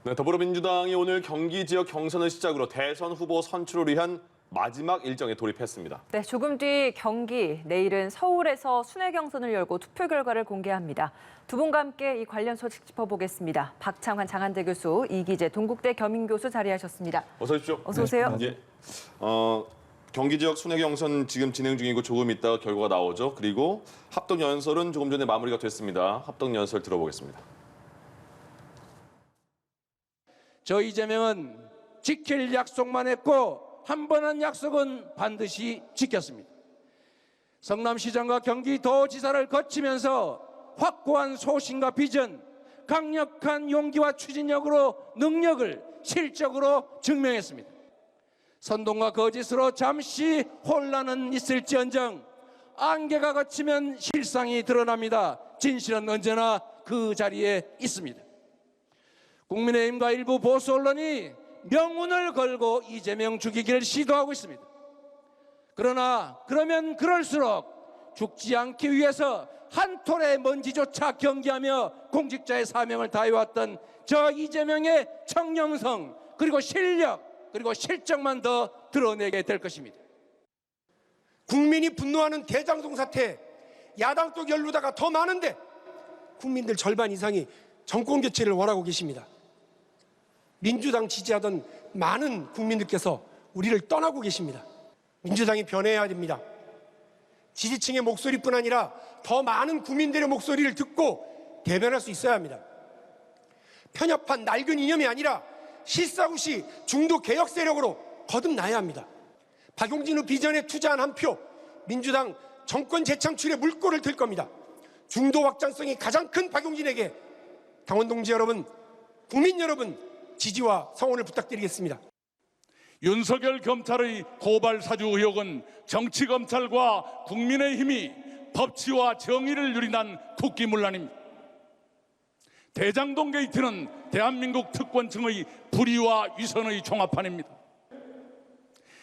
네, 더불어민주당이 오늘 경기 지역 경선을 시작으로 대선 후보 선출을 위한 마지막 일정에 돌입했습니다. 네, 조금 뒤 경기, 내일은 서울에서 순회 경선을 열고 투표 결과를 공개합니다. 두 분과 함께 이 관련 소식 짚어보겠습니다. 박창환 장한대 교수, 이기재 동국대 겸임 교수 자리하셨습니다. 어서 오십시오. 어서 오세요. 네. 경기 지역 순회 경선 지금 진행 중이고 조금 있다가 결과가 나오죠. 그리고 합동 연설은 조금 전에 마무리가 됐습니다. 합동 연설 들어보겠습니다. 저 이재명은 지킬 약속만 했고 한 번 한 약속은 반드시 지켰습니다. 성남시장과 경기도지사를 거치면서 확고한 소신과 비전, 강력한 용기와 추진력으로 능력을 실적으로 증명했습니다. 선동과 거짓으로 잠시 혼란은 있을지언정 안개가 걷히면 실상이 드러납니다. 진실은 언제나 그 자리에 있습니다. 국민의힘과 일부 보수 언론이 명운을 걸고 이재명 죽이기를 시도하고 있습니다. 그러면 그럴수록 죽지 않기 위해서 한 톨의 먼지조차 경계하며 공직자의 사명을 다해왔던 저 이재명의 청렴성 그리고 실력 그리고 실적만 더 드러내게 될 것입니다. 국민이 분노하는 대장동 사태, 야당 쪽 연루다가 더 많은데 국민들 절반 이상이 정권 교체를 원하고 계십니다. 민주당 지지하던 많은 국민들께서 우리를 떠나고 계십니다. 민주당이 변해야 됩니다. 지지층의 목소리뿐 아니라 더 많은 국민들의 목소리를 듣고 대변할 수 있어야 합니다. 편협한 낡은 이념이 아니라 실사구시 중도 개혁 세력으로 거듭나야 합니다. 박용진 후 비전에 투자한 한 표, 민주당 정권 재창출의 물꼬를 들 겁니다. 중도 확장성이 가장 큰 박용진에게 강원 동지 여러분, 국민 여러분 지지와 성원을 부탁드리겠습니다. 윤석열 검찰의 고발 사주 의혹은 정치검찰과 국민의힘이 법치와 정의를 유린한 국기문란입니다. 대장동 게이트는 대한민국 특권층의 불의와 위선의 종합판입니다.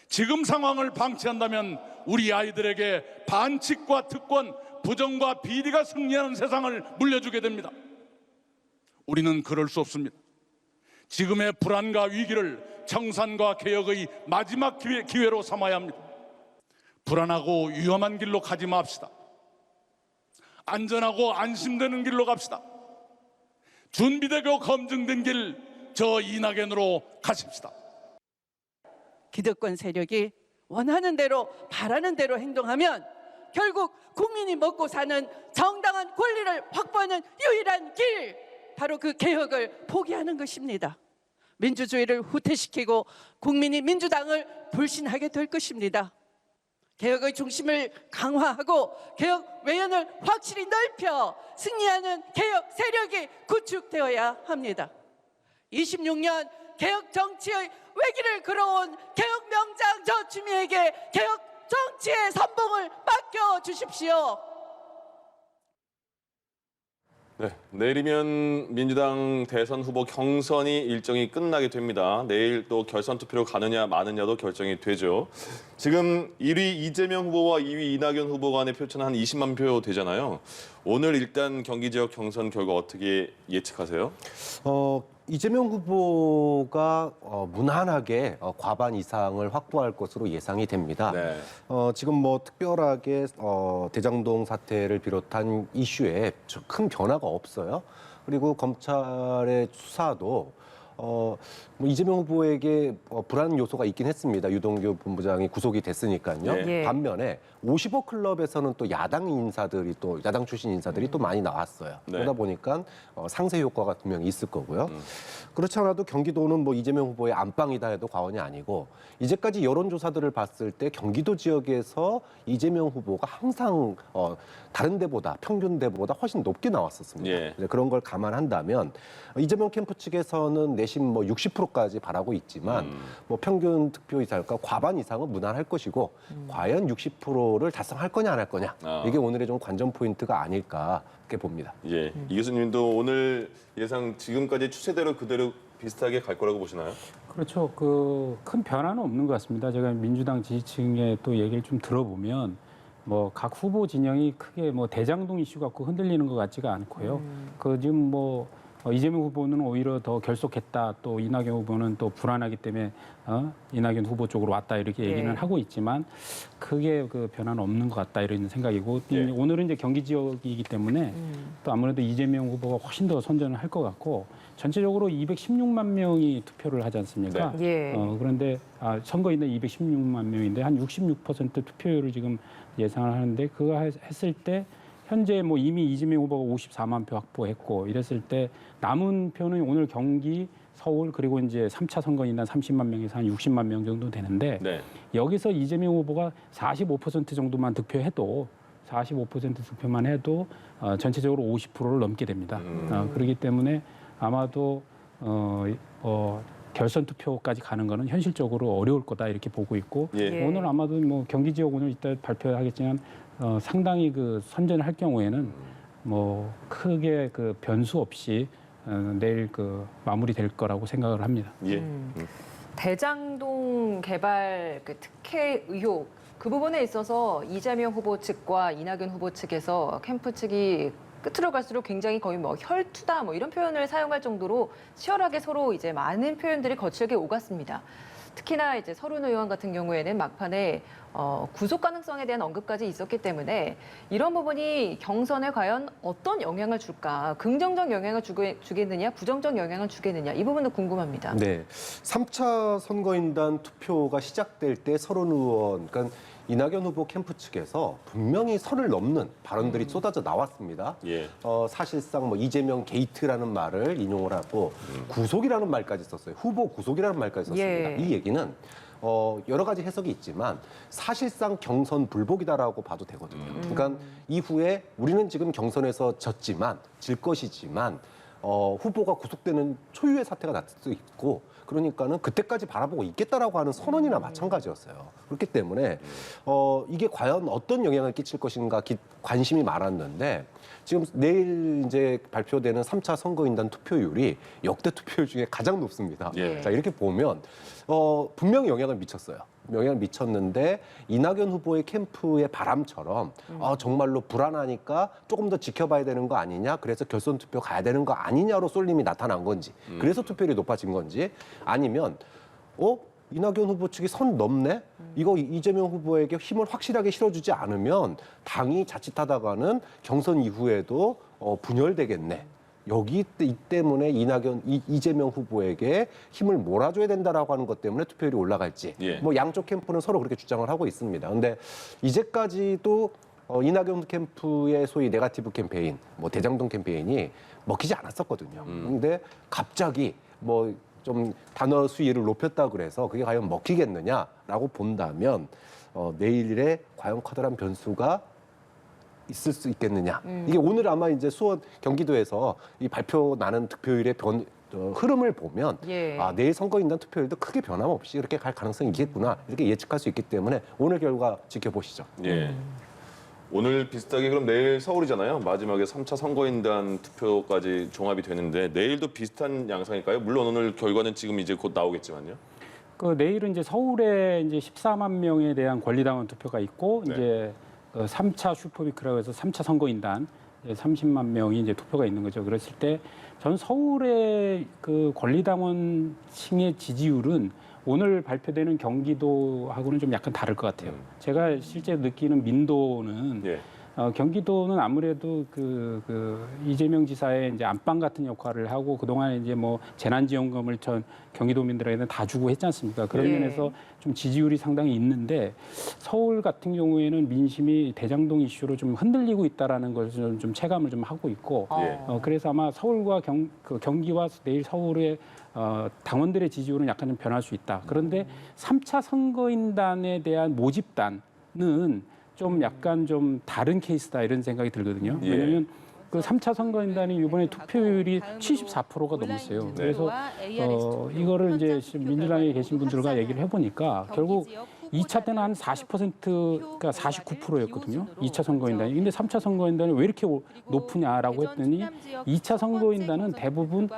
지금 상황을 방치한다면 우리 아이들에게 반칙과 특권, 부정과 비리가 승리하는 세상을 물려주게 됩니다. 우리는 그럴 수 없습니다. 지금의 불안과 위기를 청산과 개혁의 마지막 기회로 삼아야 합니다. 불안하고 위험한 길로 가지 맙시다. 안전하고 안심되는 길로 갑시다. 준비되고 검증된 길, 저 이낙연으로 가십시다. 기득권 세력이 원하는 대로 바라는 대로 행동하면 결국 국민이 먹고 사는 정당한 권리를 확보하는 유일한 길, 바로 그 개혁을 포기하는 것입니다. 민주주의를 후퇴시키고 국민이 민주당을 불신하게 될 것입니다. 개혁의 중심을 강화하고 개혁 외연을 확실히 넓혀 승리하는 개혁 세력이 구축되어야 합니다. 26년 개혁 정치의 외기를 걸어온 개혁 명장 저 주미에게 개혁 정치의 선봉을 맡겨주십시오. 네, 내일이면 민주당 대선 후보 경선이 일정이 끝나게 됩니다. 내일 또 결선 투표로 가느냐 마느냐도 결정이 되죠. 지금 1위 이재명 후보와 2위 이낙연 후보 간의 표차는 한 20만 표 되잖아요. 오늘 일단 경기 지역 경선 결과 어떻게 예측하세요? 이재명 후보가 무난하게 과반 이상을 확보할 것으로 예상이 됩니다. 네. 지금 뭐 특별하게 대장동 사태를 비롯한 이슈에 큰 변화가 없어요. 그리고 검찰의 수사도 뭐 이재명 후보에게 불안 요소가 있긴 했습니다. 유동규 본부장이 구속이 됐으니까요. 예. 반면에 55 클럽에서는 또 야당 인사들이 또 야당 출신 인사들이 또 많이 나왔어요. 네. 그러다 보니까 상쇄 효과가 분명히 있을 거고요. 그렇지 않아도 경기도는 뭐 이재명 후보의 안방이다 해도 과언이 아니고 이제까지 여론조사들을 봤을 때 경기도 지역에서 이재명 후보가 항상 다른 데보다 평균대보다 훨씬 높게 나왔었습니다. 예. 그런 걸 감안한다면 이재명 캠프 측에서는 내심 뭐 60%까지 바라고 있지만 뭐 평균 득표이살과 과반 이상은 무난할 것이고 과연 60%를 달성할 거냐 안 할 거냐 이게 오늘의 좀 관전 포인트가 아닐까 이렇게 봅니다. 예, 이 교수님도 오늘 예상 지금까지 추세대로 그대로 비슷하게 갈 거라고 보시나요? 그렇죠. 큰 변화는 없는 것 같습니다. 제가 민주당 지지층의 또 얘기를 좀 들어보면 뭐 각 후보 진영이 크게 뭐 대장동 이슈 갖고 흔들리는 것 같지가 않고요. 지금 뭐 이재명 후보는 오히려 더 결속했다. 또 이낙연 후보는 또 불안하기 때문에 이낙연 후보 쪽으로 왔다 이렇게 얘기는 하고 있지만 크게 그 변화는 없는 것 같다 이런 생각이고 오늘은 이제 경기 지역이기 때문에 또 아무래도 이재명 후보가 훨씬 더 선전을 할 것 같고 전체적으로 216만 명이 투표를 하지 않습니까? 그런데 선거인단 216만 명인데 한 66% 투표율을 지금 예상을 하는데 그거 했을 때 현재 뭐 이미 이재명 후보가 54만 표 확보했고 이랬을 때 남은 표는 오늘 경기, 서울 그리고 이제 3차 선거인단 30만 명에서 한 60만 명 정도 되는데 여기서 이재명 후보가 45% 정도만 득표해도 45% 득표만 해도 전체적으로 50%를 넘게 됩니다. 그렇기 때문에 아마도 결선 투표까지 가는 거는 현실적으로 어려울 거다 이렇게 보고 있고 오늘 아마도 뭐 경기 지역 오늘 이따 발표하겠지만 상당히 그 선전을 할 경우에는 뭐 크게 그 변수 없이 내일 그 마무리될 거라고 생각을 합니다. 대장동 개발 그 특혜 의혹 그 부분에 있어서 이재명 후보 측과 이낙연 후보 측에서 캠프 측이 끝으로 갈수록 굉장히 거의 뭐 혈투다 뭐 이런 표현을 사용할 정도로 치열하게 서로 이제 많은 표현들이 거칠게 오갔습니다. 특히나 이제 서른 의원 같은 경우에는 막판에 구속 가능성에 대한 언급까지 있었기 때문에 이런 부분이 경선에 과연 어떤 영향을 줄까? 긍정적 영향을 주겠느냐, 부정적 영향을 주겠느냐 이 부분도 궁금합니다. 네, 3차 선거인단 투표가 시작될 때 서른 의원, 그러니까 이낙연 후보 캠프 측에서 분명히 선을 넘는 발언들이 쏟아져 나왔습니다. 사실상 뭐 이재명 게이트라는 말을 인용을 하고 구속이라는 말까지 썼어요. 후보 구속이라는 말까지 썼습니다. 이 얘기는 여러 가지 해석이 있지만 사실상 경선 불복이다라고 봐도 되거든요. 그러니까 이후에 우리는 지금 경선에서 졌지만 질 것이지만 후보가 구속되는 초유의 사태가 날 수도 있고 그러니까는 그때까지 바라보고 있겠다라고 하는 선언이나 마찬가지였어요. 그렇기 때문에 이게 과연 어떤 영향을 끼칠 것인가 관심이 많았는데 지금 내일 이제 발표되는 3차 선거인단 투표율이 역대 투표율 중에 가장 높습니다. 자, 이렇게 보면 분명히 영향을 미쳤어요. 영향을 미쳤는데 이낙연 후보의 캠프의 바람처럼 정말로 불안하니까 조금 더 지켜봐야 되는 거 아니냐, 그래서 결선 투표 가야 되는 거 아니냐로 쏠림이 나타난 건지, 그래서 투표율이 높아진 건지, 아니면 이낙연 후보 측이 선 넘네? 이거 이재명 후보에게 힘을 확실하게 실어주지 않으면 당이 자칫하다가는 경선 이후에도 분열되겠네. 이 때문에 이재명 후보에게 힘을 몰아줘야 된다라고 하는 것 때문에 투표율이 올라갈지 뭐 양쪽 캠프는 서로 그렇게 주장을 하고 있습니다. 근데 이제까지도 이낙연 캠프의 소위 네거티브 캠페인, 뭐 대장동 캠페인이 먹히지 않았었거든요. 근데 갑자기 뭐 좀 단어 수위를 높였다 그래서 그게 과연 먹히겠느냐라고 본다면 내일에 과연 커다란 변수가 있을 수 있겠느냐. 이게 오늘 아마 이제 수원 경기도에서 이 발표 나는 득표율의 흐름을 보면 내일 선거인단 투표율도 크게 변함없이 그렇게 갈 가능성이 있겠구나 이렇게 예측할 수 있기 때문에 오늘 결과 지켜보시죠. 오늘 비슷하게 그럼 내일 서울이잖아요. 마지막에 3차 선거인단 투표까지 종합이 되는데 내일도 비슷한 양상일까요? 물론 오늘 결과는 지금 이제 곧 나오겠지만요. 그 내일은 이제 서울에 이제 14만 명에 대한 권리당원 투표가 있고 이제 3차 슈퍼위크라고 해서 3차 선거인단 30만 명이 이제 투표가 있는 거죠. 그랬을 때 전 서울의 그 권리당원층의 지지율은 오늘 발표되는 경기도하고는 좀 약간 다를 것 같아요. 제가 실제 느끼는 민도는 경기도는 아무래도 그 이재명 지사의 이제 안방 같은 역할을 하고 그동안 이제 뭐 재난지원금을 전 경기도민들에게는 다 주고 했지 않습니까? 그런 면에서 좀 지지율이 상당히 있는데 서울 같은 경우에는 민심이 대장동 이슈로 좀 흔들리고 있다라는 것을 좀 체감을 좀 하고 있고 그래서 아마 서울과 경기와 내일 서울의 당원들의 지지율은 약간 좀 변할 수 있다. 그런데 3차 선거인단에 대한 모집단은 좀 약간 좀 다른 케이스다 이런 생각이 들거든요. 왜냐하면 그 3차 선거인단이 이번에 투표율이 74%가 넘었어요. 그래서 이거를 이제 민주당에 계신 분들과 얘기를 해보니까 결국 2차 때는 한 40%가 49%였거든요. 2차 선거인단이. 근데 3차 선거인단이 왜 이렇게 높으냐라고 했더니 2차 선거인단은 대부분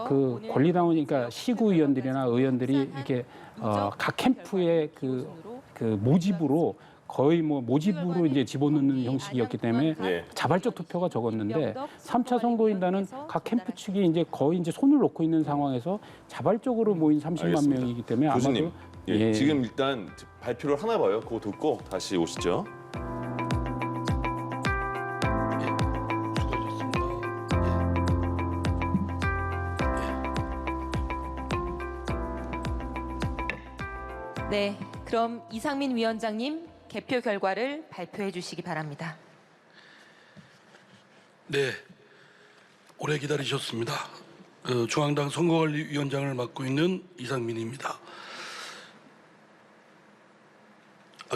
그 권리당원, 그러니까 시구의원들이나 의원들이 이렇게 각 캠프의 그 모집으로 거의 뭐 모집으로 이제 집어넣는 형식이었기 때문에 예. 자발적 투표가 적었는데 3차 선거인단은 각 캠프 측이 이제 거의 이제 손을 놓고 있는 상황에서 자발적으로 모인 30만 알겠습니다. 명이기 때문에 교수님, 아마도 예, 지금 일단 발표를 하나 봐요. 그거 듣고 다시 오시죠. 네, 그럼 이상민 위원장님 개표 결과를 발표해 주시기 바랍니다. 네, 오래 기다리셨습니다. 중앙당 선거관리위원장을 맡고 있는 이상민입니다.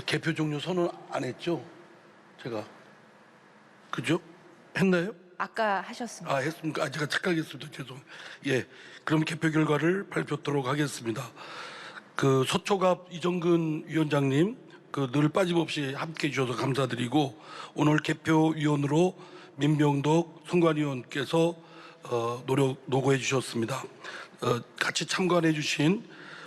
개표 종료 선언 안 했죠? 제가 그죠? 했나요? 아까 하셨습니다. 했습니까? 제가 착각했습니다. 죄송해요. 예, 그럼 개표 결과를 발표하도록 하겠습니다. 서초갑 이정근 위원장님, 늘 빠짐없이 함께해 주셔서 감사드리고, 오늘 개표위원으로 민병덕 선관위원께서 노고해 주셨습니다. 같이 참관해 주신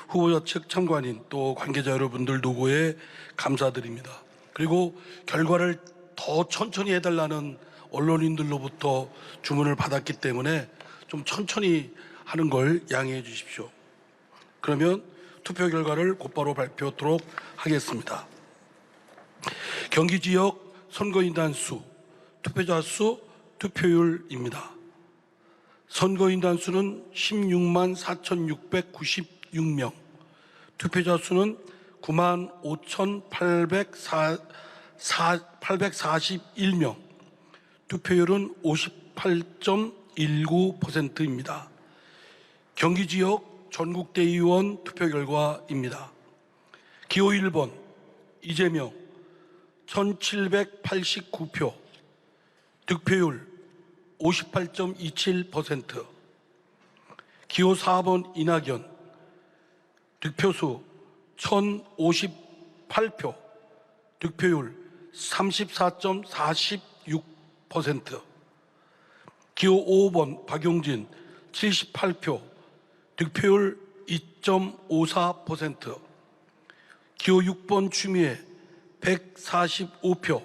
후보자 측 참관인 또 관계자 여러분들 노고에 감사드립니다. 그리고 결과를 더 천천히 해달라는 언론인들로부터 주문을 받았기 때문에 좀 천천히 하는 걸 양해해 주십시오. 그러면 투표 결과를 곧바로 발표하도록 하겠습니다. 경기 지역 선거인단 수, 투표자 수, 투표율입니다. 선거인단 수는 16만 4,696명, 투표자 수는 95,841명, 투표율은 58.19%입니다. 경기 지역 전국대의원 투표 결과입니다. 기호 1번 이재명 1789표, 득표율 58.27%. 기호 4번 이낙연 득표수 1058표, 득표율 34.46%. 기호 5번 박용진 78표, 득표율 2.54%. 기호 6번 추미애 145표,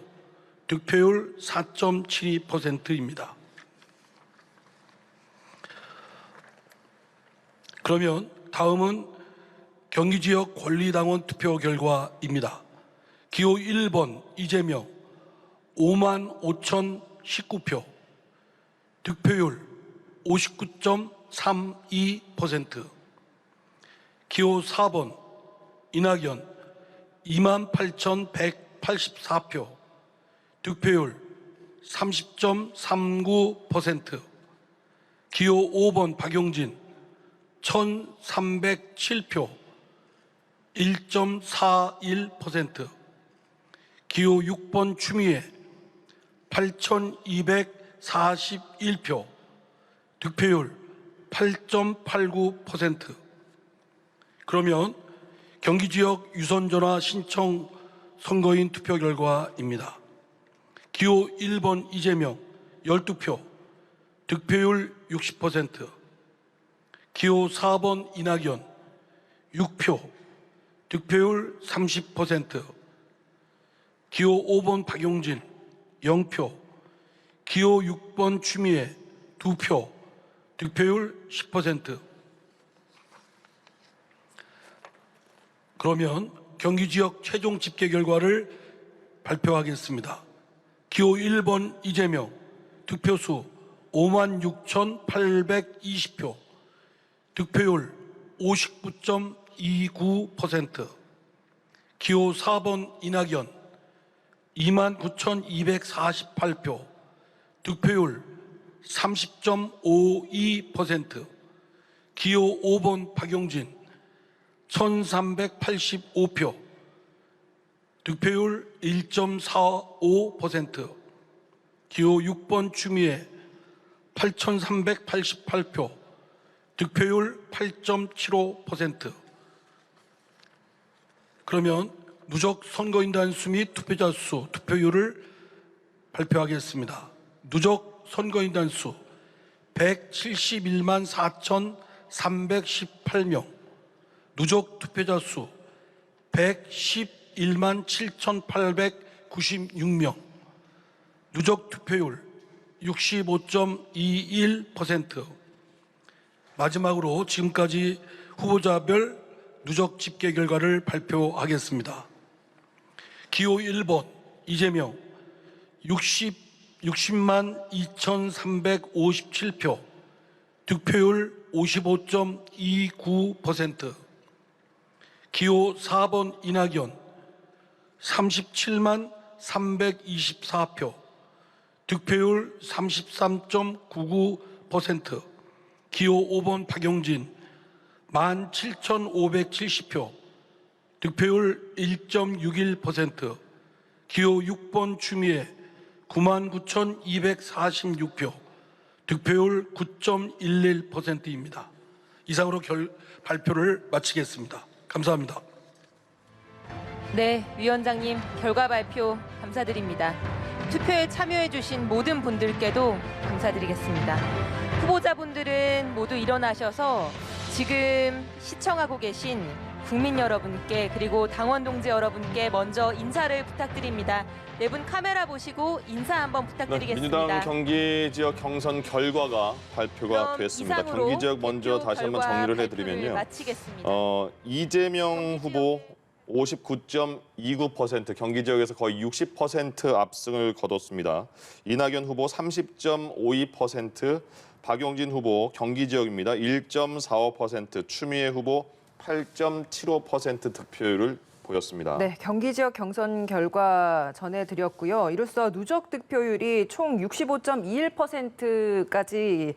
득표율 4.72%입니다. 그러면 다음은 경기지역 권리당원 투표 결과입니다. 기호 1번 이재명 5만 5,019표, 득표율 59.32%. 기호 4번 이낙연 28,184표, 득표율 30.39%. 기호 5번 박용진 1,307표, 1.41%. 기호 6번 추미애 8,241표, 득표율 8.89%. 그러면 경기지역 유선전화 신청 선거인 투표 결과입니다. 기호 1번 이재명 12표, 득표율 60%. 기호 4번 이낙연 6표, 득표율 30%. 기호 5번 박용진 0표, 기호 6번 추미애 2표, 득표율 10%. 그러면 경기지역 최종 집계 결과를 발표하겠습니다. 기호 1번 이재명 득표수 56,820표, 득표율 59.29%. 기호 4번 이낙연 29,248표, 득표율 30.52%. 기호 5번 박용진 1,385표, 득표율 1.45%. 기호 6번 추미애 8,388표, 득표율 8.75%. 그러면 누적 선거인단 수 및 투표자 수, 투표율을 발표하겠습니다. 누적 선거인단 수 171만 4,318명, 누적 투표자 수 17,896명, 누적 투표율 65.21%. 마지막으로 지금까지 후보자별 누적 집계 결과를 발표하겠습니다. 기호 1번 이재명 60만 2,357표, 득표율 55.29%. 기호 4번 이낙연 37만 324표, 득표율 33.99%. 기호 5번 박용진 17,570표, 득표율 1.61%. 기호 6번 추미애 99,246표, 득표율 9.11%입니다. 이상으로 발표를 마치겠습니다. 감사합니다. 네, 위원장님 결과 발표 감사드립니다. 투표에 참여해주신 모든 분들께도 감사드리겠습니다. 후보자분들은 모두 일어나셔서 지금 시청하고 계신 국민 여러분께 그리고 당원 동지 여러분께 먼저 인사를 부탁드립니다. 네 분 카메라 보시고 인사 한번 부탁드리겠습니다. 민주당 경기 지역 경선 결과가 발표가 됐습니다. 경기 지역 먼저 다시 한번 정리를 해드리면요. 마치겠습니다. 이재명 후보 59.29%, 경기 지역에서 거의 60% 압승을 거뒀습니다. 이낙연 후보 30.52%, 박용진 후보 경기 지역입니다. 1.45%, 추미애 후보 8.75% 득표율을 보였습니다. 네, 경기 지역 경선 결과 전해드렸고요. 이로써 누적 득표율이 총 65.21%까지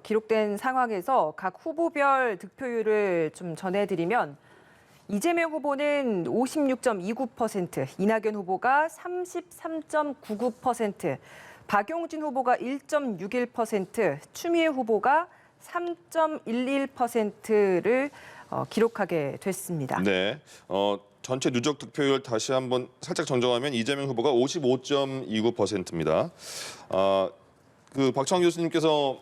기록된 상황에서 각 후보별 득표율을 좀 전해드리면 이재명 후보는 56.29%, 이낙연 후보가 33.99%, 박용진 후보가 1.61%, 추미애 후보가 3.11%를 기록하게 됐습니다. 네, 전체 누적 득표율 다시 한번 살짝 정정하면 이재명 후보가 55.29%입니다. 박창원 교수님께서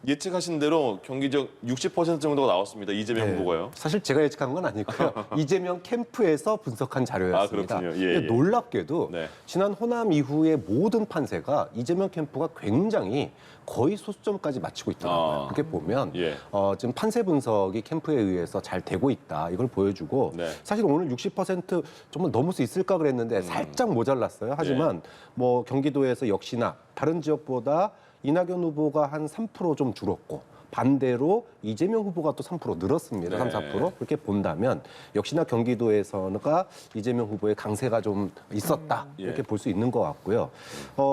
예측하신 대로 경기 지역 60% 정도가 나왔습니다. 이재명 후보가요. 사실 제가 예측한 건 아니고요. 이재명 캠프에서 분석한 자료였습니다. 아, 그렇군요. 예, 근데 예. 놀랍게도 네. 지난 호남 이후의 모든 판세가 이재명 캠프가 굉장히 거의 소수점까지 맞추고 있더라고요. 그렇게 보면 예. 지금 판세 분석이 캠프에 의해서 잘 되고 있다. 이걸 보여주고 네. 사실 오늘 60% 정말 넘을 수 있을까 그랬는데 살짝 모자랐어요. 하지만 뭐 경기도에서 역시나 다른 지역보다 이낙연 후보가 한 3% 좀 줄었고 반대로 이재명 후보가 또 3% 늘었습니다. 네. 3, 4%. 그렇게 본다면 역시나 경기도에서가 이재명 후보의 강세가 좀 있었다. 이렇게 볼 수 있는 것 같고요.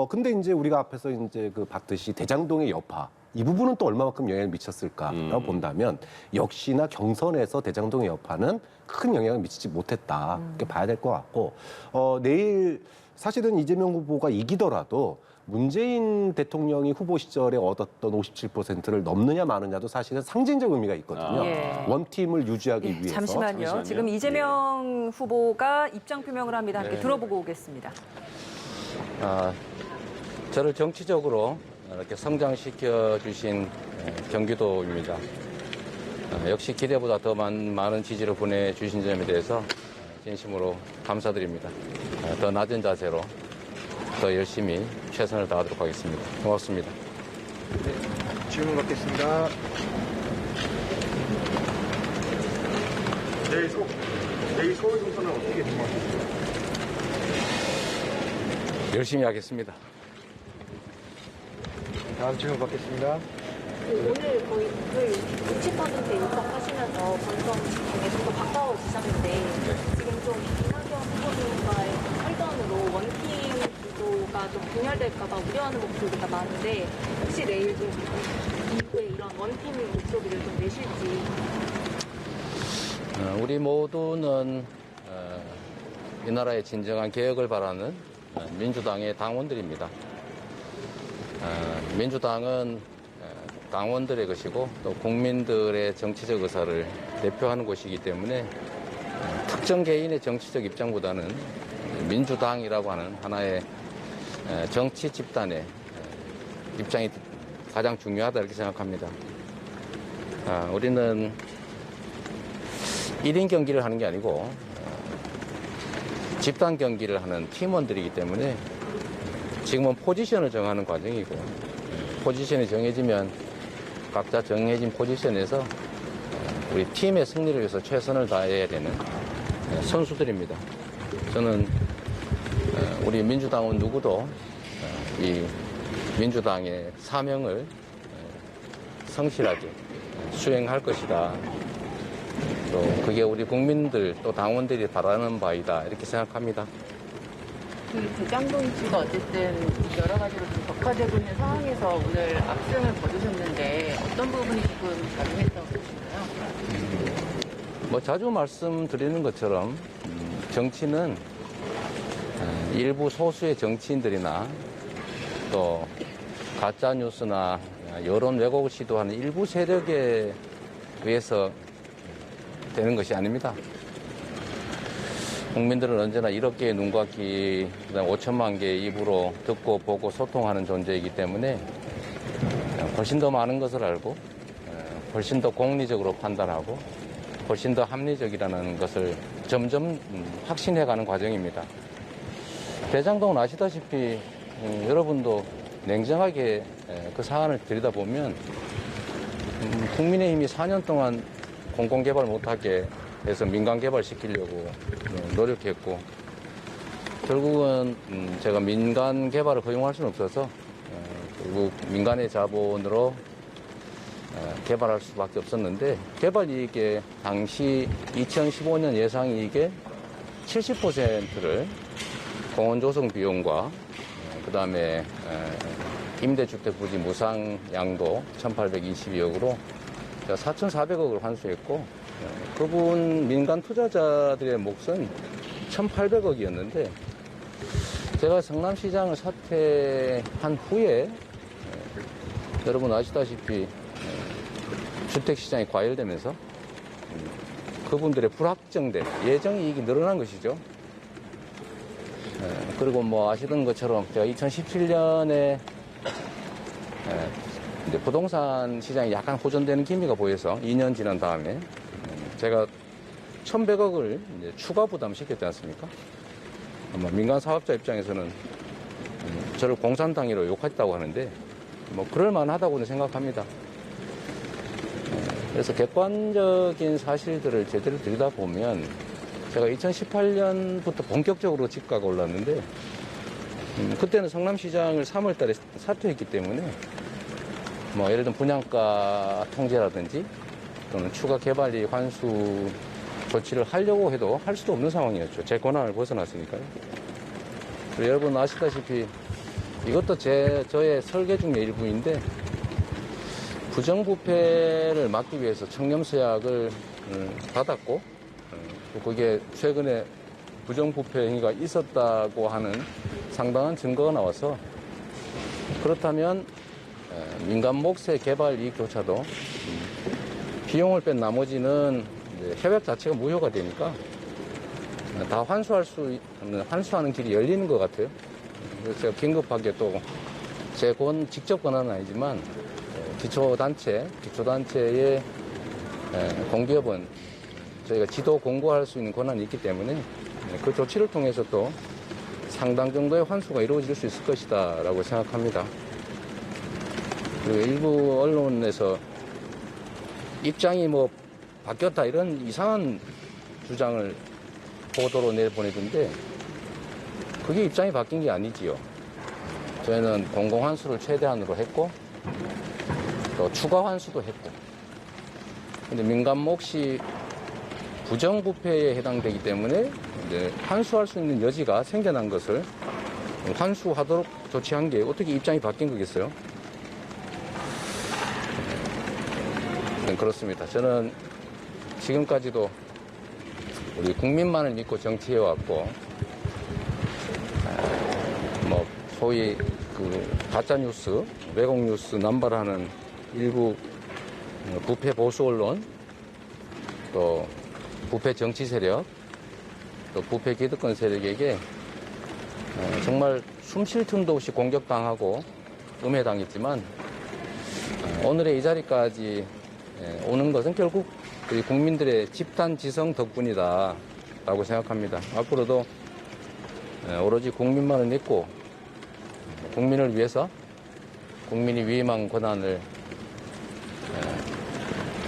근데 이제 우리가 앞에서 이제 봤듯이 대장동의 여파 이 부분은 또 얼마만큼 영향을 미쳤을까라고 본다면 역시나 경선에서 대장동의 여파는 큰 영향을 미치지 못했다. 이렇게 봐야 될 것 같고 내일 사실은 이재명 후보가 이기더라도 문재인 대통령이 후보 시절에 얻었던 57%를 넘느냐 마느냐도 사실은 상징적 의미가 있거든요. 예. 원팀을 유지하기 위해서. 잠시만요. 지금 이재명 후보가 입장 표명을 합니다. 함께 들어보고 오겠습니다. 저를 정치적으로 이렇게 성장시켜 주신 경기도입니다. 역시 기대보다 더 많은 지지를 보내주신 점에 대해서 진심으로 감사드립니다. 더 낮은 자세로 더 열심히 최선을 다하도록 하겠습니다. 고맙습니다. 네, 질문 받겠습니다. 내일 서울 경선은 어떻게 생각하십니까? 열심히 하겠습니다. 다음 질문 받겠습니다. 오늘 거의 60% 입성하시면서 본선에 좀 더 가까워지셨는데 지금 좀 이낙연 후보님과의 설전으로 원팀 구도가 좀 분열될까 봐 우려하는 목소리가 많은데 혹시 내일 좀 이후에 이런 원팀 목소리를 좀 내실지. 우리 모두는 이 나라의 진정한 개혁을 바라는 민주당의 당원들입니다. 민주당은 당원들의 것이고 또 국민들의 정치적 의사를 대표하는 곳이기 때문에 특정 개인의 정치적 입장보다는 민주당이라고 하는 하나의 정치 집단의 입장이 가장 중요하다 이렇게 생각합니다. 우리는 1인 경기를 하는 게 아니고 집단 경기를 하는 팀원들이기 때문에 지금은 포지션을 정하는 과정이고, 포지션이 정해지면 각자 정해진 포지션에서 우리 팀의 승리를 위해서 최선을 다해야 되는 선수들입니다. 저는 우리 민주당은 누구도 이 민주당의 사명을 성실하게 수행할 것이다. 또 그게 우리 국민들 또 당원들이 바라는 바이다, 이렇게 생각합니다. 그 대장동 이슈가 어쨌든 여러 가지로 좀 격화되고 있는 상황에서 오늘 압승을 거두셨는데 어떤 부분이 조금 작용했다고 보시나요? 뭐 자주 말씀드리는 것처럼 정치는 일부 소수의 정치인들이나 또 가짜 뉴스나 여론 왜곡을 시도하는 일부 세력에 의해서 되는 것이 아닙니다. 국민들은 언제나 1억 개의 눈과 귀, 5천만 개의 입으로 듣고 보고 소통하는 존재이기 때문에 훨씬 더 많은 것을 알고 훨씬 더 공리적으로 판단하고 훨씬 더 합리적이라는 것을 점점 확신해가는 과정입니다. 대장동은 아시다시피 여러분도 냉정하게 그 사안을 들여다보면 국민의힘이 4년 동안 공공개발 못하게 해서 민간개발 시키려고 노력했고, 결국은 제가 민간개발을 허용할 수는 없어서 결국 민간의 자본으로 개발할 수밖에 없었는데, 개발 이익의 당시 2015년 예상 이익의 70%를 공원 조성 비용과 그다음에 임대주택 부지 무상 양도 1,822억으로 4,400억을 환수했고, 그분 민간 투자자들의 몫은 1,800억이었는데 제가 성남시장을 사퇴한 후에 여러분 아시다시피 주택시장이 과열되면서 그분들의 불확정된 예정이익이 늘어난 것이죠. 그리고 뭐 아시던 것처럼 제가 2017년에 이제 부동산 시장이 약간 호전되는 기미가 보여서 2년 지난 다음에 제가 1,100억을 이제 추가 부담시켰지 않습니까? 아마 민간 사업자 입장에서는 저를 공산당이로 욕했다고 하는데 뭐 그럴 만하다고는 생각합니다. 그래서 객관적인 사실들을 제대로 들여다보면 제가 2018년부터 본격적으로 집가가 올랐는데 그때는 성남시장을 3월 달에 사퇴했기 때문에 뭐 예를 들면 분양가 통제라든지 또는 추가 개발이 환수 조치를 하려고 해도 할 수도 없는 상황이었죠. 제 권한을 벗어났으니까요. 그리고 여러분 아시다시피 이것도 저의 설계 중의 일부인데 부정부패를 막기 위해서 청렴서약을 받았고 그게 최근에 부정부패 행위가 있었다고 하는 상당한 증거가 나와서 그렇다면 민간 몫의 개발 이익조차도 비용을 뺀 나머지는 협약 자체가 무효가 되니까 다 환수하는 길이 열리는 것 같아요. 그래서 제가 긴급하게 또 제 직접 권한은 아니지만 기초단체의 공기업은 저희가 지도 공고할 수 있는 권한이 있기 때문에 그 조치를 통해서 또 상당 정도의 환수가 이루어질 수 있을 것이다 라고 생각합니다. 그리고 일부 언론에서 입장이 뭐 바뀌었다 이런 이상한 주장을 보도로 내보내던데 그게 입장이 바뀐 게 아니지요. 저희는 공공환수를 최대한으로 했고 또 추가 환수도 했고 근데 민간 몫이 부정부패에 해당되기 때문에 이제 환수할 수 있는 여지가 생겨난 것을 환수하도록 조치한 게 어떻게 입장이 바뀐 거겠어요? 그렇습니다. 저는 지금까지도 우리 국민만을 믿고 정치해왔고 뭐 소위 그 가짜뉴스, 왜곡뉴스 남발하는 일부 부패 보수 언론 또 부패 정치 세력 또 부패 기득권 세력에게 정말 숨 쉴 틈도 없이 공격당하고 음해당했지만 오늘의 이 자리까지 오는 것은 결국 우리 국민들의 집단 지성 덕분이다 라고 생각합니다. 앞으로도 오로지 국민만을 믿고 국민을 위해서 국민이 위임한 권한을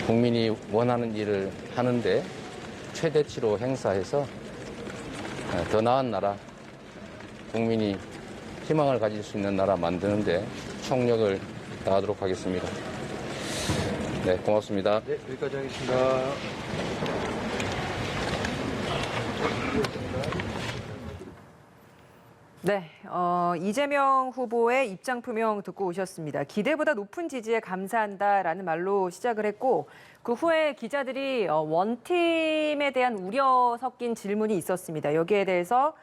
국민이 원하는 일을 하는데 최대치로 행사해서 더 나은 나라, 국민이 희망을 가질 수 있는 나라 만드는데 총력을 다하도록 하겠습니다. 네, 고맙습니다. 네, 여기까지 하겠습니다. 네, 이재명 후보의 입장 표명 듣고 오셨습니다. 기대보다 높은 지지에 감사한다라는 말로 시작을 했고 그 후에 기자들이 원팀에 대한 우려 섞인 질문이 있었습니다. 여기에 대해서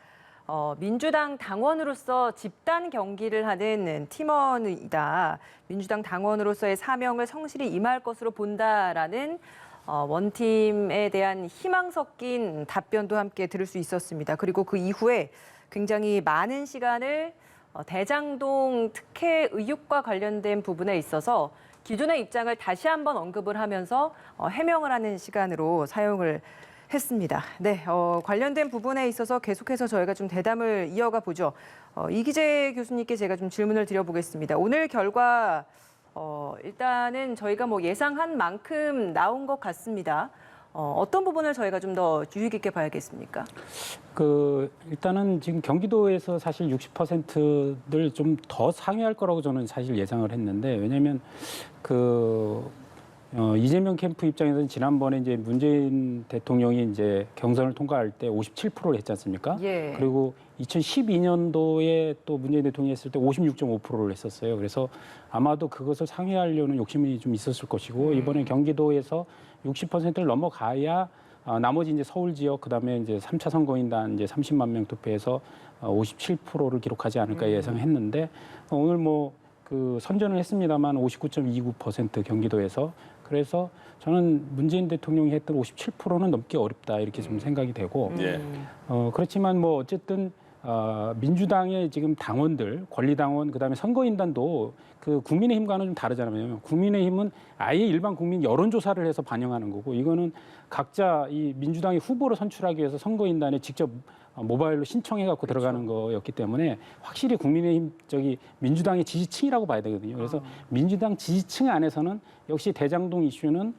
민주당 당원으로서 집단 경기를 하는 팀원이다. 민주당 당원으로서의 사명을 성실히 임할 것으로 본다라는 원팀에 대한 희망 섞인 답변도 함께 들을 수 있었습니다. 그리고 그 이후에 굉장히 많은 시간을 대장동 특혜 의혹과 관련된 부분에 있어서 기존의 입장을 다시 한번 언급을 하면서 해명을 하는 시간으로 사용을 했습니다. 네, 관련된 부분에 있어서 계속해서 저희가 좀 대담을 이어가 보죠. 이기재 교수님께 제가 좀 질문을 드려보겠습니다. 오늘 결과 일단은 저희가 뭐 예상한 만큼 나온 것 같습니다. 어떤 부분을 저희가 좀 더 유의 깊게 봐야겠습니까? 일단은 지금 경기도에서 사실 60%를 좀 더 상회할 거라고 저는 사실 예상을 했는데, 왜냐하면 이재명 캠프 입장에서는 지난번에 이제 문재인 대통령이 이제 경선을 통과할 때 57%를 했지 않습니까? 예. 그리고 2012년도에 또 문재인 대통령이 했을 때 56.5%를 했었어요. 그래서 아마도 그것을 상회하려는 욕심이 좀 있었을 것이고, 이번에 경기도에서 60%를 넘어가야 나머지 이제 서울 지역, 그다음에 이제 3차 선거인단 이제 30만 명 투표해서 57%를 기록하지 않을까 예상했는데, 오늘 뭐 선전을 했습니다만 59.29% 경기도에서. 그래서 저는 문재인 대통령이 했던 57%는 넘기 어렵다 이렇게 좀 생각이 되고, 그렇지만 뭐 어쨌든 민주당의 지금 당원들, 권리당원, 그다음에 선거인단도 국민의힘과는 좀 다르잖아요. 국민의힘은 아예 일반 국민 여론조사를 해서 반영하는 거고, 이거는 각자 이 민주당의 후보를 선출하기 위해서 선거인단에 직접 모바일로 신청해갖고 들어가는 거였기 때문에 확실히 국민의힘 민주당의 지지층이라고 봐야 되거든요. 그래서 민주당 지지층 안에서는 역시 대장동 이슈는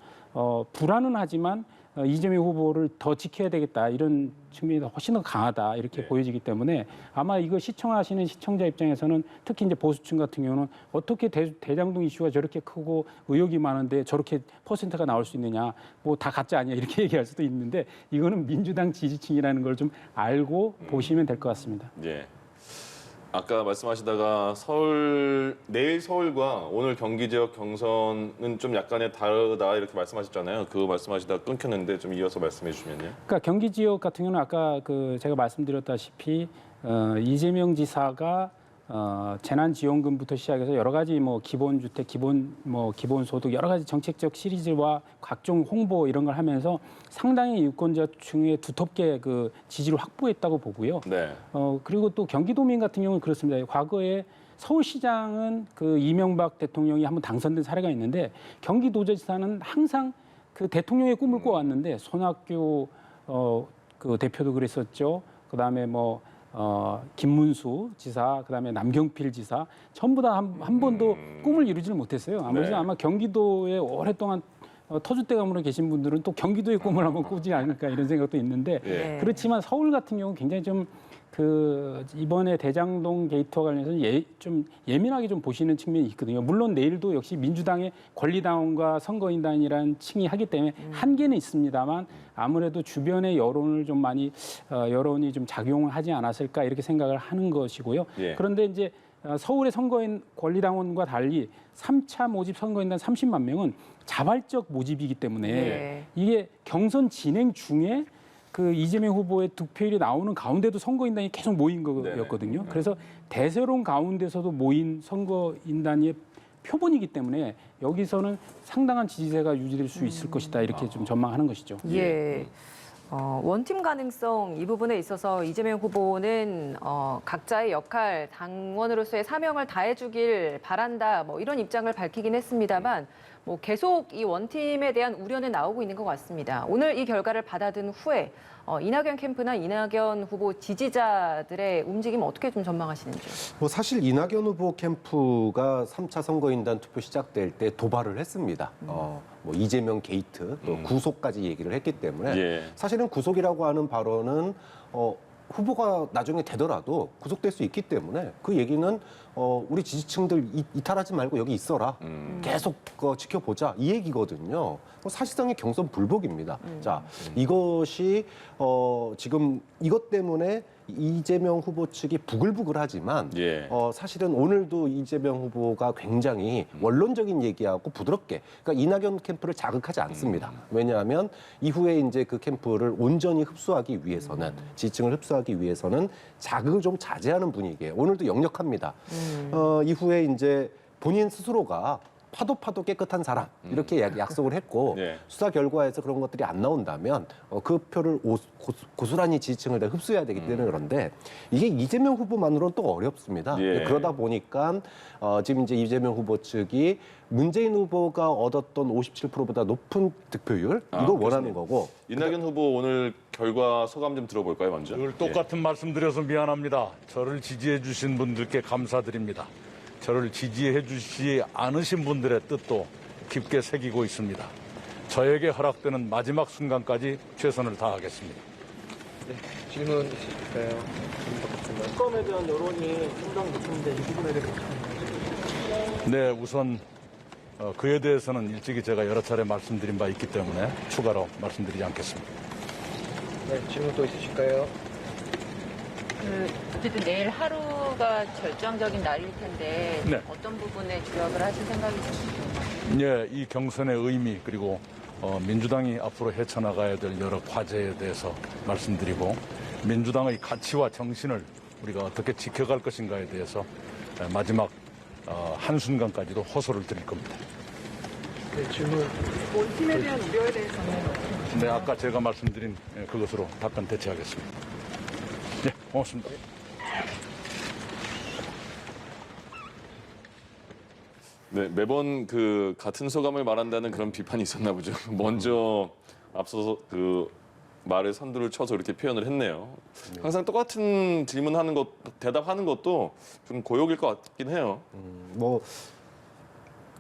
불안은 하지만 이재명 후보를 더 지켜야 되겠다 이런 측면이 훨씬 더 강하다 이렇게 보여지기 때문에 아마 이거 시청하시는 시청자 입장에서는 특히 이제 보수층 같은 경우는 어떻게 대장동 이슈가 저렇게 크고 의혹이 많은데 저렇게 퍼센트가 나올 수 있느냐, 뭐 다 가짜 아니야 이렇게 얘기할 수도 있는데, 이거는 민주당 지지층이라는 걸 좀 알고 보시면 될 것 같습니다. 예. 아까 말씀하시다가 내일 서울과 오늘 경기 지역 경선은 좀 약간의 다르다 이렇게 말씀하셨잖아요. 그거 말씀하시다가 끊겼는데 좀 이어서 말씀해 주시면요. 그러니까 경기 지역 같은 경우는 아까 제가 말씀드렸다시피 이재명 지사가 재난지원금부터 시작해서 여러 가지 뭐 기본주택, 기본소득 여러 가지 정책적 시리즈와 각종 홍보 이런 걸 하면서 상당히 유권자층에 두텁게 지지를 확보했다고 보고요. 네. 그리고 또 경기도민 같은 경우는 그렇습니다. 과거에 서울시장은 이명박 대통령이 한번 당선된 사례가 있는데, 경기도지사는 항상 대통령의 꿈을 꾸어왔는데, 손학규 대표도 그랬었죠. 그다음에 김문수 지사, 그다음에 남경필 지사 전부 다 한 번도 꿈을 이루지를 못했어요. 아마 경기도에 오랫동안 터줏대감으로 계신 분들은 또 경기도의 꿈을 한번 꾸지 않을까 이런 생각도 있는데, 그렇지만 서울 같은 경우는 굉장히 좀 이번에 대장동 게이트와 관련해서 좀 예민하게 좀 보시는 측면이 있거든요. 물론 내일도 역시 민주당의 권리당원과 선거인단이라는 층이 하기 때문에 한계는 있습니다만, 아무래도 주변의 여론을 좀 많이 여론이 좀 작용을 하지 않았을까 이렇게 생각을 하는 것이고요. 그런데 이제 서울의 선거인 권리당원과 달리 3차 모집 선거인단 30만 명은 자발적 모집이기 때문에 이게 경선 진행 중에 이재명 후보의 득표율이 나오는 가운데도 선거인단이 계속 모인 거였거든요. 그래서 대세론 가운데서도 모인 선거인단의 표본이기 때문에 여기서는 상당한 지지세가 유지될 수 있을 것이다 이렇게 좀 전망하는 것이죠. 예. 원팀 가능성 이 부분에 있어서 이재명 후보는 각자의 역할, 당원으로서의 사명을 다해주길 바란다, 뭐 이런 입장을 밝히긴 했습니다만, 뭐 계속 이 원팀에 대한 우려는 나오고 있는 것 같습니다. 오늘 이 결과를 받아든 후에 이낙연 캠프나 이낙연 후보 지지자들의 움직임 어떻게 좀 전망하시는지요? 뭐 사실 이낙연 후보 캠프가 3차 선거인단 투표 시작될 때 도발을 했습니다. 뭐 이재명 게이트 또 구속까지 얘기를 했기 때문에 예. 사실은 구속이라고 하는 발언은 후보가 나중에 되더라도 구속될 수 있기 때문에 그 얘기는 우리 지지층들 이탈하지 말고 여기 있어라. 계속 지켜보자. 이 얘기거든요. 사실상의 경선 불복입니다. 자, 이것이 지금 이것 때문에 이재명 후보 측이 부글부글하지만 예. 사실은 오늘도 이재명 후보가 굉장히 원론적인 얘기하고 부드럽게 그러니까 이낙연 캠프를 자극하지 않습니다. 왜냐하면 이후에 이제 그 캠프를 온전히 흡수하기 위해서는 지지층을 흡수하기 위해서는 자극을 좀 자제하는 분위기예요. 오늘도 역력합니다. 이후에 이제 본인 스스로가 파도 깨끗한 사람 이렇게 약속을 했고 네. 수사 결과에서 그런 것들이 안 나온다면 그 표를 고스란히 지지층을 다 흡수해야 되기 때문에 그런데 이게 이재명 후보만으로는 또 어렵습니다. 예. 그러다 보니까 지금 이제 이재명 후보 측이 문재인 후보가 얻었던 57%보다 높은 득표율 이걸 원하는 거고 이낙연 후보 오늘 결과 소감 좀 들어볼까요, 먼저? 늘 똑같은 말씀 드려서 미안합니다. 저를 지지해 주신 분들께 감사드립니다. 저를 지지해 주시지 않으신 분들의 뜻도 깊게 새기고 있습니다. 저에게 허락되는 마지막 순간까지 최선을 다하겠습니다. 네, 질문 있으실까요? 특검에 대한 여론이 상당히 높은데 이 부분에 대해서 어떻게 네, 우선 그에 대해서는 일찍이 제가 여러 차례 말씀드린 바 있기 때문에 추가로 말씀드리지 않겠습니다. 네, 질문 또 있으실까요? 어쨌든 내일 하루가 결정적인 날일 텐데 네. 어떤 부분에 주력을 하실 생각이신지요? 예, 이 경선의 의미 그리고 민주당이 앞으로 헤쳐나가야 될 여러 과제에 대해서 말씀드리고 민주당의 가치와 정신을 우리가 어떻게 지켜갈 것인가에 대해서 마지막 한순간까지도 호소를 드릴 겁니다. 네, 질문. 원팀에 대한 우려에 대해서는 네, 아까 제가 말씀드린 그것으로 답변 대체하겠습니다. 네, 고맙습니다. 네, 매번 그 같은 소감을 말한다는 그런 비판이 있었나 보죠. 먼저 앞서서 그 말에 선두를 쳐서 이렇게 표현을 했네요. 항상 똑같은 질문하는 것, 대답하는 것도 좀 고역일 것 같긴 해요. 뭐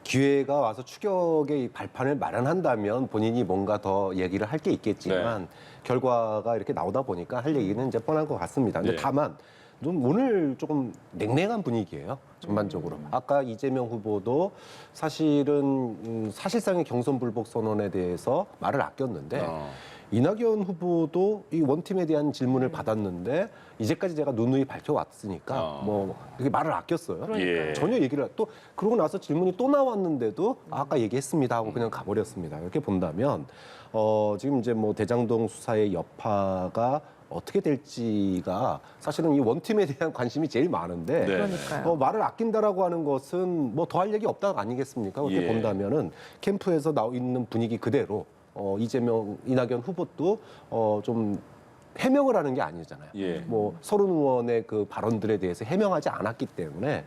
기회가 와서 추격의 발판을 마련한다면 본인이 뭔가 더 얘기를 할 게 있겠지만 결과가 이렇게 나오다 보니까 할 얘기는 이제 뻔한 것 같습니다. 근데 네. 다만 좀 오늘 조금 냉랭한 분위기예요. 전반적으로. 아까 이재명 후보도 사실은 사실상의 경선 불복 선언에 대해서 말을 아꼈는데 이낙연 후보도 이 원팀에 대한 질문을 받았는데 이제까지 제가 누누이 밝혀왔으니까 뭐 이렇게 말을 아꼈어요. 예. 전혀 얘기를 또 그러고 나서 질문이 또 나왔는데도 아까 얘기했습니다 하고 그냥 가버렸습니다. 이렇게 본다면 지금 이제 뭐 대장동 수사의 여파가 어떻게 될지가 사실은 이 원팀에 대한 관심이 제일 많은데 그러니까요. 말을 아낀다라고 하는 것은 뭐 더 할 얘기 없다 아니겠습니까? 그렇게 예. 본다면은 캠프에서 나와 있는 분위기 그대로 이낙연 후보도 좀 해명을 하는 게 아니잖아요. 예. 뭐 서른 의원의 그 발언들에 대해서 해명하지 않았기 때문에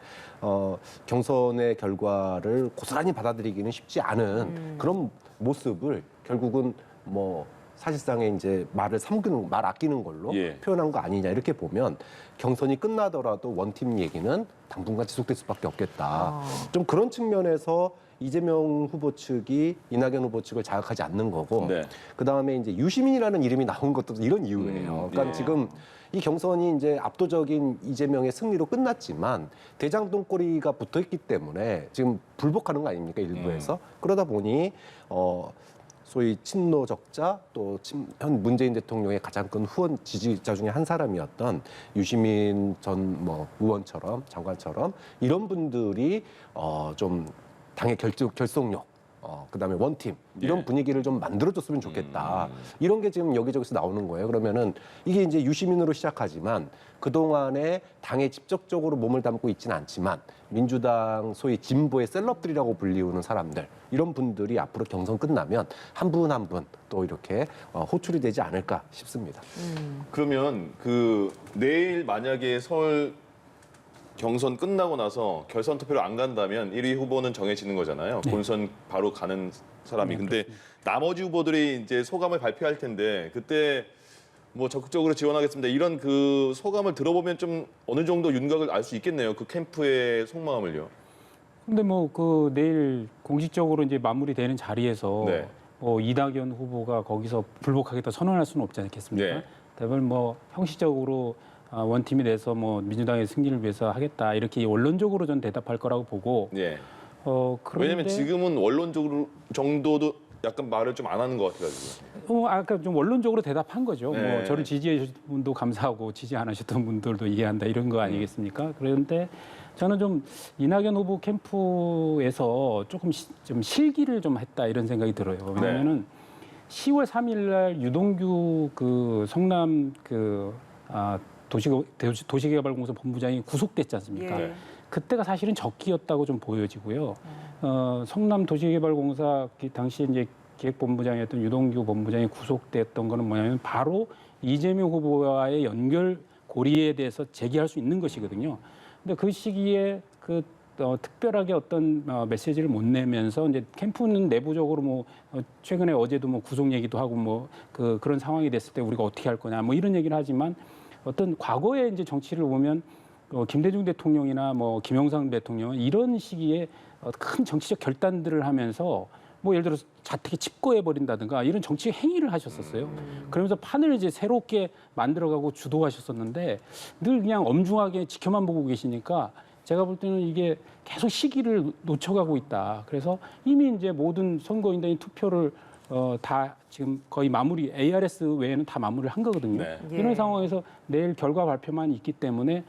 경선의 결과를 고스란히 받아들이기는 쉽지 않은 그런 모습을 결국은 뭐 사실상의 이제 말 아끼는 걸로 예. 표현한 거 아니냐 이렇게 보면 경선이 끝나더라도 원팀 얘기는 당분간 지속될 수밖에 없겠다. 좀 그런 측면에서 이재명 후보 측이 이낙연 후보 측을 자극하지 않는 거고 네. 그다음에 이제 유시민이라는 이름이 나온 것도 이런 이유예요. 그러니까 예. 지금 이 경선이 이제 압도적인 이재명의 승리로 끝났지만 대장동 꼬리가 붙어있기 때문에 지금 불복하는 거 아닙니까 일부에서 그러다 보니 소위 친노 적자 또 현 문재인 대통령의 가장 큰 후원 지지자 중에 한 사람이었던 유시민 전 뭐 의원처럼 장관처럼 이런 분들이 좀 당의 결속력 그다음에 원팀 이런 분위기를 좀 만들어줬으면 좋겠다. 이런 게 지금 여기저기서 나오는 거예요. 그러면은 이게 이제 유시민으로 시작하지만 그동안에 당에 직접적으로 몸을 담고 있지는 않지만 민주당 소위 진보의 셀럽들이라고 불리우는 사람들 이런 분들이 앞으로 경선 끝나면 한 분 한 분 또 이렇게 호출이 되지 않을까 싶습니다. 그러면 그 내일 만약에 서울 경선 끝나고 나서 결선 투표를 안 간다면 1위 후보는 정해지는 거잖아요. 네. 본선 바로 가는 사람이. 네, 근데 나머지 후보들이 이제 소감을 발표할 텐데 그때 뭐 적극적으로 지원하겠습니다. 이런 그 소감을 들어보면 좀 어느 정도 윤곽을 알 수 있겠네요. 그 캠프의 속마음을요. 근데 뭐 그 내일 공식적으로 이제 마무리되는 자리에서 네. 이낙연 후보가 거기서 불복하겠다 선언할 수는 없지 않겠습니까? 네. 대부분 뭐 형식적으로 원팀이 돼서 뭐 민주당의 승리를 위해서 하겠다 이렇게 원론적으로 전 대답할 거라고 보고. 예. 그런데 왜냐면 지금은 원론적으로 정도도 약간 말을 좀 안 하는 것 같아가지고. 아까 좀 원론적으로 대답한 거죠. 네. 뭐 저를 지지해 주신 분도 감사하고 지지 안 하셨던 분들도 이해한다 이런 거 아니겠습니까? 그런데 저는 좀 이낙연 후보 캠프에서 조금 좀 실기를 좀 했다 이런 생각이 들어요. 왜냐면은 10월 3일 날 유동규 그 성남 그 도시개발공사 본부장이 구속됐지 않습니까? 예. 그때가 사실은 적기였다고 좀 보여지고요. 성남 도시개발공사 당시 이제 기획본부장이었던 유동규 본부장이 구속됐던 거는 뭐냐면 바로 이재명 후보와의 연결 고리에 대해서 제기할 수 있는 것이거든요. 근데 그 시기에 특별하게 어떤 메시지를 못 내면서 이제 캠프는 내부적으로 뭐 최근에 어제도 뭐 구속 얘기도 하고 뭐 그런 상황이 됐을 때 우리가 어떻게 할 거냐 뭐 이런 얘기를 하지만 어떤 과거의 이제 정치를 보면 김대중 대통령이나 뭐 김영삼 대통령은 이런 시기에 큰 정치적 결단들을 하면서 뭐 예를 들어서 자택에 집거해 버린다든가 이런 정치 행위를 하셨었어요. 그러면서 판을 이제 새롭게 만들어가고 주도하셨었는데 늘 그냥 엄중하게 지켜만 보고 계시니까 제가 볼 때는 이게 계속 시기를 놓쳐가고 있다. 그래서 이미 이제 모든 선거인단위 투표를 다 지금 거의 마무리 ARS 외에는 다 마무리를 한 거거든요. 네. 이런 상황에서 내일 결과 발표만 있기 때문에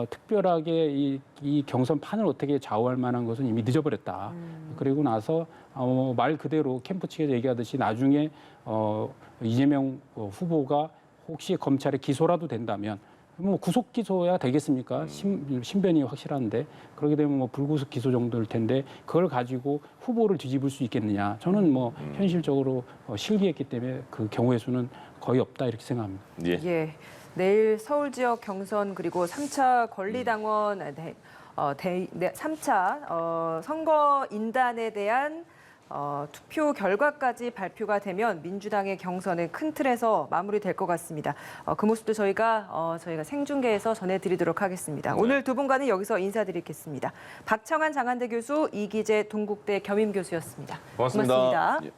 특별하게 이 경선 판을 어떻게 좌우할 만한 것은 이미 늦어버렸다. 그리고 나서 말 그대로 캠프 측에서 얘기하듯이 나중에 이재명 후보가 혹시 검찰에 기소라도 된다면 뭐 구속 기소야 되겠습니까? 신변이 확실한데 그렇게 되면 뭐 불구속 기소 정도일 텐데 그걸 가지고 후보를 뒤집을 수 있겠느냐? 저는 뭐 현실적으로 실기했기 때문에 그 경우의 수는 거의 없다 이렇게 생각합니다. 예. 예. 내일 서울 지역 경선 그리고 3차 권리당원 3차 선거 인단에 대한 투표 결과까지 발표가 되면 민주당의 경선은 큰 틀에서 마무리될 것 같습니다. 그 모습도 저희가 생중계해서 전해드리도록 하겠습니다. 네. 오늘 두 분과는 여기서 인사드리겠습니다. 박창환 장한대 교수, 이기재 동국대 겸임 교수였습니다. 고맙습니다. 고맙습니다. 예.